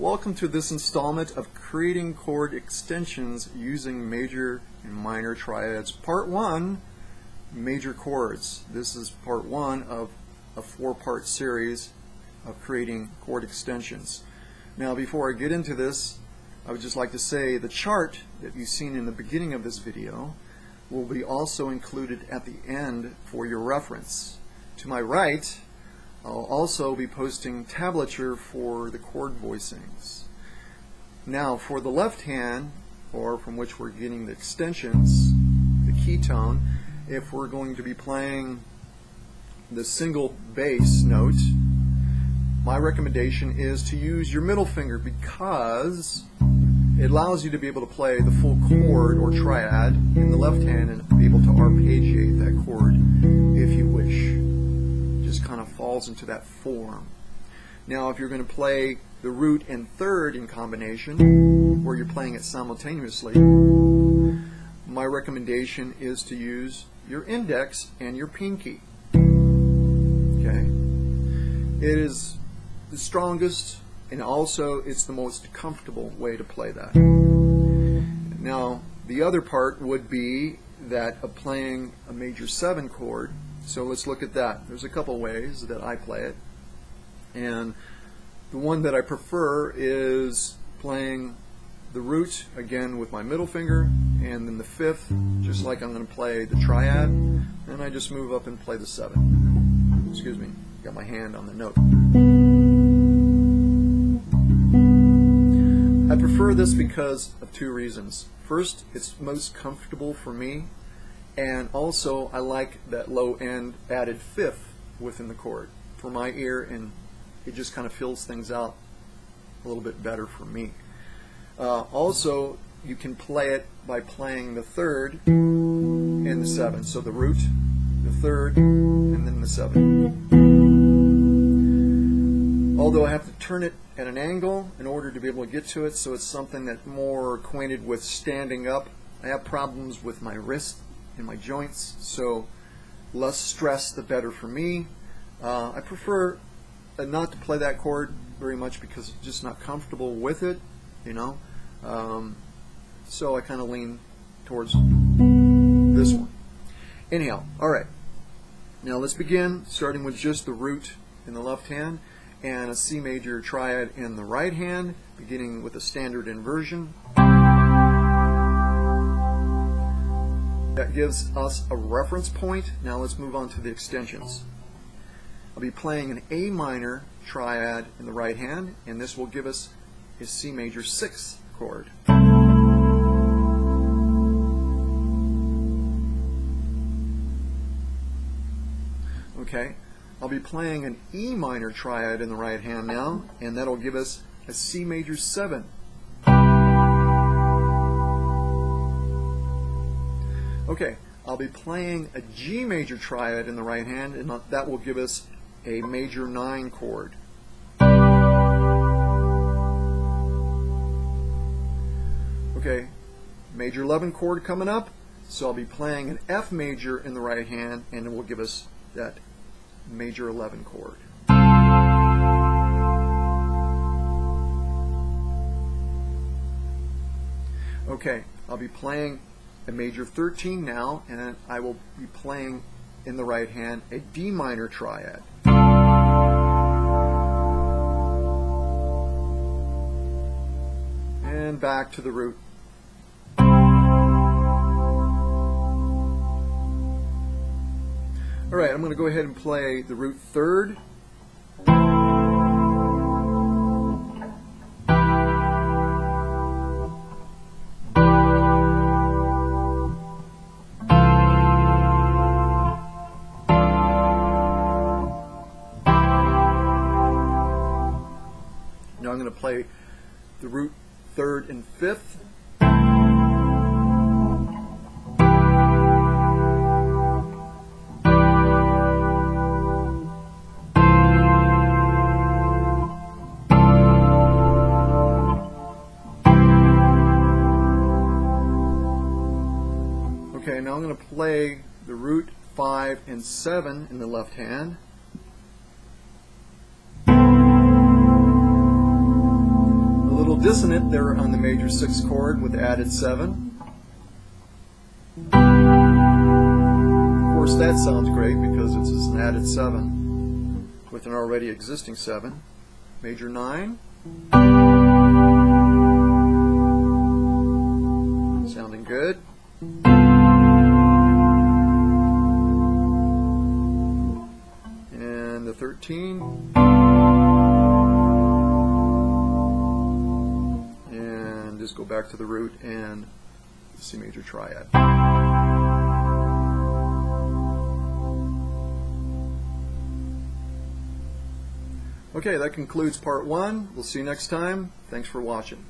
Welcome to this installment of creating chord extensions using major and minor triads. Part 1, major chords. This is part 1 of a 4-part series of creating chord extensions. Now before I get into this, I would just like to say the chart that you've seen in the beginning of this video will be also included at the end for your reference. To my right, I'll also be posting tablature for the chord voicings. Now for the left hand, or from which we're getting the extensions, the key tone, if we're going to be playing the single bass note, my recommendation is to use your middle finger because it allows you to be able to play the full chord or triad in the left hand and be able to arpeggiate that chord if you wish. Just kind of falls into that form. Now if you're going to play the root and third in combination, where you're playing it simultaneously, my recommendation is to use your index and your pinky. Okay? It is the strongest and also it's the most comfortable way to play that. Now the other part would be that of playing a major 7 chord. So let's look at that. There's a couple ways that I play it, and the one that I prefer is playing the root again with my middle finger, and then the 5th just like I'm going to play the triad, and I just move up and play the 7. Excuse me, got my hand on the note. I prefer this because of 2 reasons. First, it's most comfortable for me, and also I like that low end added 5th within the chord for my ear, and it just kind of fills things out a little bit better for me. Also, you can play it by playing the 3rd and the 7. So the root, the 3rd, and then the 7. Although I have to turn it at an angle in order to be able to get to it, so it's something that's more acquainted with standing up. I have problems with my wrist and my joints, so less stress the better for me. I prefer not to play that chord very much because I'm just not comfortable with it, you know. So I kind of lean towards this one. Anyhow, alright. Now let's begin, starting with just the root in the left hand and a C major triad in the right hand, beginning with a standard inversion. That gives us a reference point. Now let's move on to the extensions. I'll be playing an A minor triad in the right hand, and this will give us a C major 6th chord. Okay, I'll be playing an E minor triad in the right hand now, and that'll give us a C major 7. Okay, I'll be playing a G major triad in the right hand, and that will give us a major 9 chord. Okay, major 11 chord coming up, so I'll be playing an F major in the right hand, and it will give us that major 11 chord. Okay, I'll be playing a major 13 now, and I will be playing in the right hand a D minor triad. And back to the root. Alright, I'm going to go ahead and play the root 3rd. Now I'm going to play the root 3rd and 5th. Okay, now I'm going to play the root 5 and 7 in the left hand. dissonant there on the major 6 chord with added 7. Of course, that sounds great because it's an added 7 with an already existing 7. Major 9. Sounding good. And the 13. And just go back to the root and the C major triad. Okay, that concludes part 1. We'll see you next time. Thanks for watching.